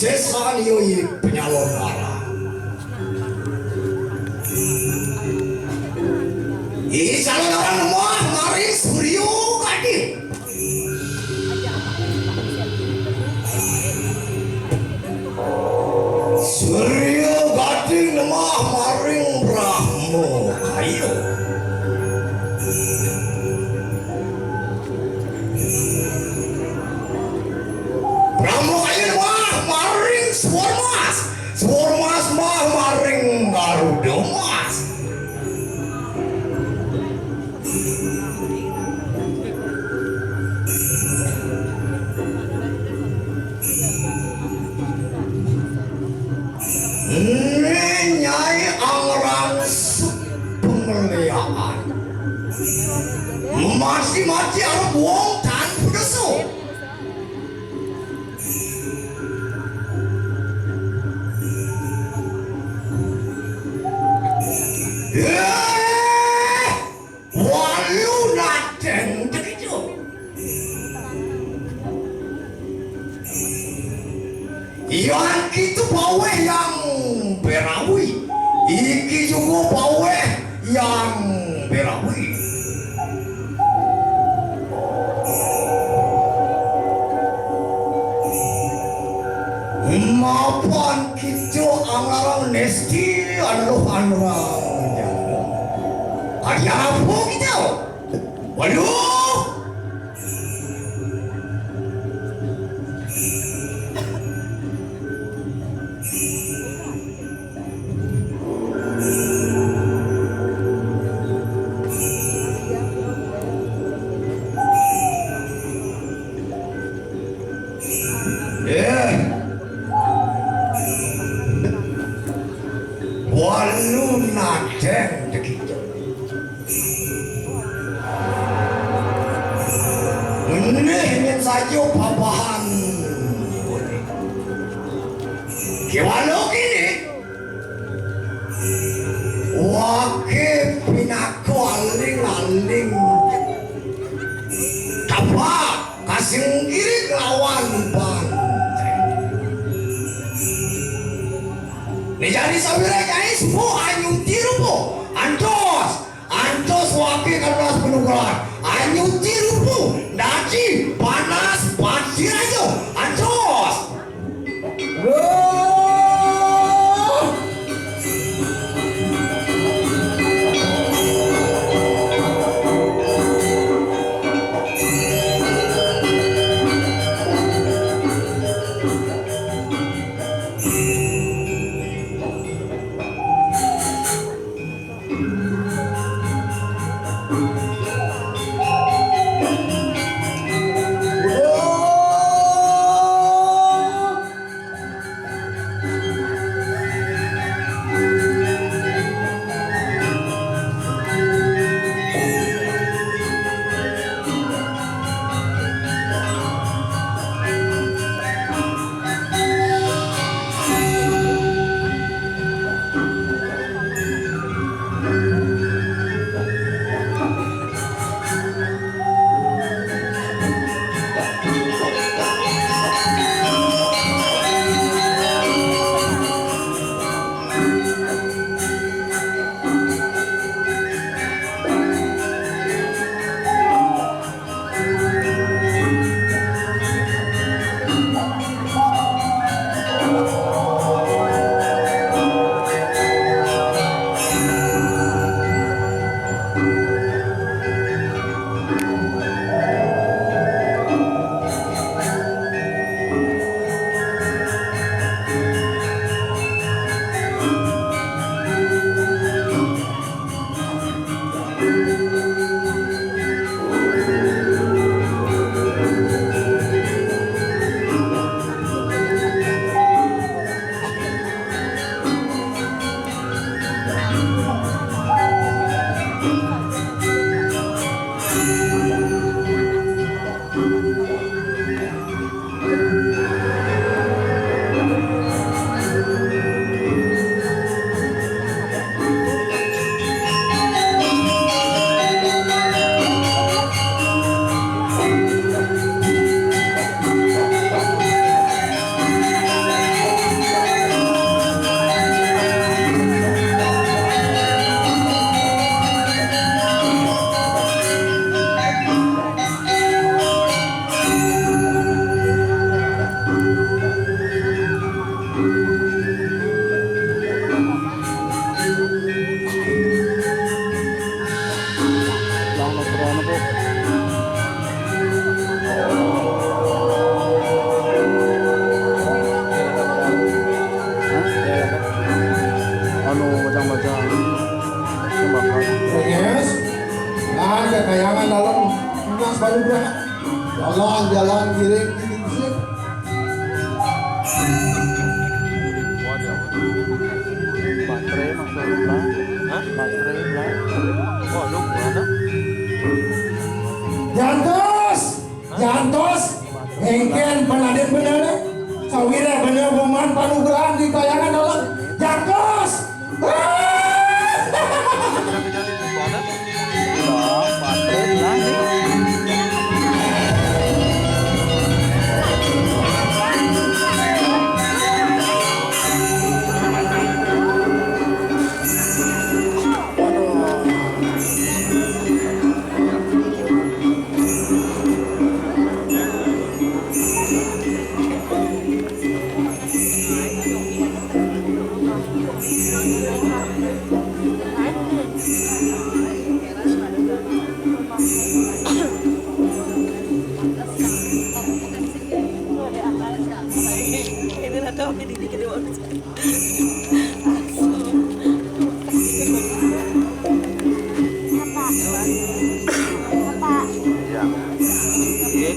Desa nioi Calonarang. Calonarang mah mari Suryo kadi. Suryo kadi mah maring Brahmo kayu. Brahmo kayu mah maring Swarmas. Swarmas mah maring Garuda Mas. Nyai angrang pemeliharaan mati-mati arep wong tan pedeso walu nateng begitu yang itu bawe yang berawi iki juga bawe yang berawi mapan kita angarang nesti anu anrang ada apa kita waduh walu nadeng begitu. Ini ingin saja babahan boleh. Kiwalu gini, wakil pinako aling-aling, tapak kasih kiri lawan bang. Jadi sabira nyai semua anyung tiru po antos wakil keras penunggalan anyung tiru po nanti panas banjir aja antos Tolong jalan giring sih. Baterai maksudnya. Hah? Baterai lah. Waduh, mana? Jantos, engken panaden bener, sawira bener boman panugrahan di kayangan orang, jantos. Baterai lah nih.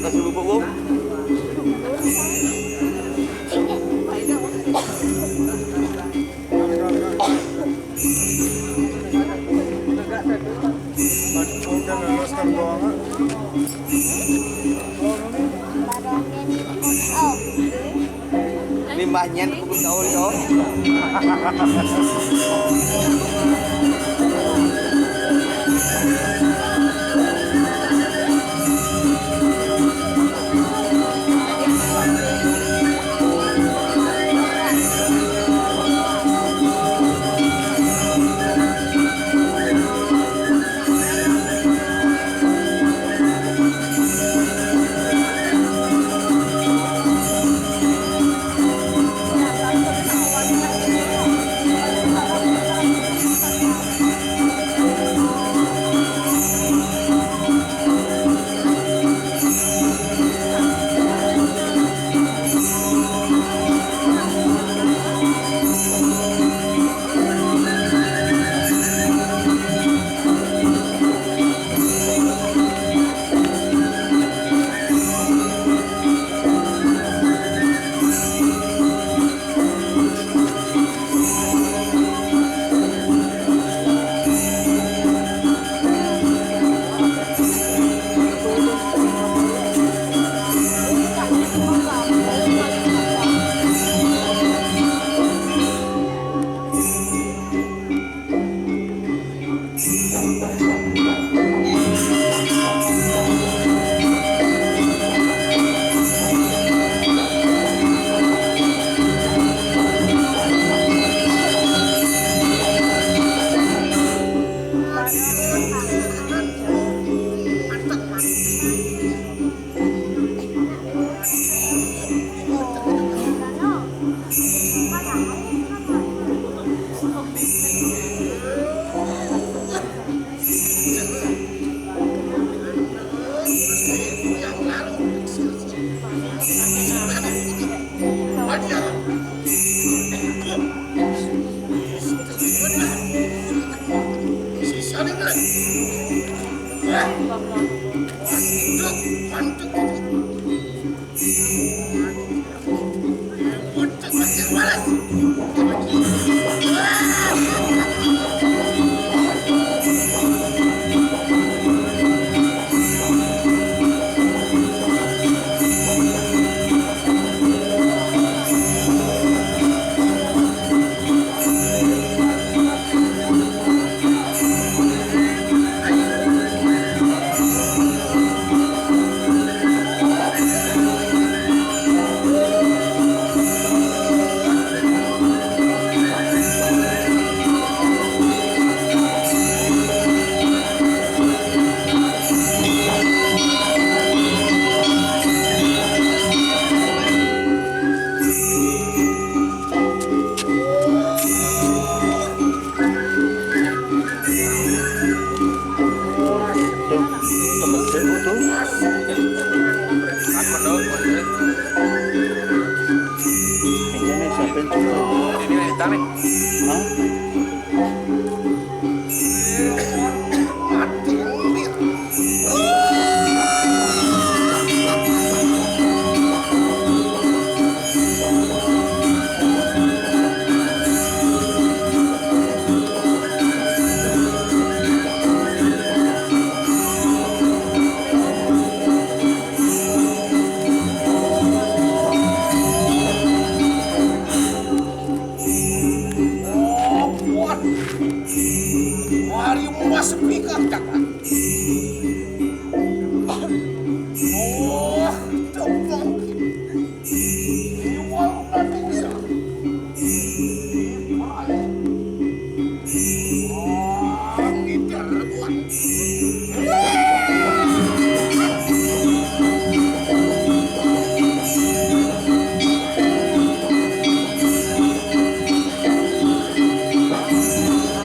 Kasih bubuk Gong. Limbahnya kubur kau itu.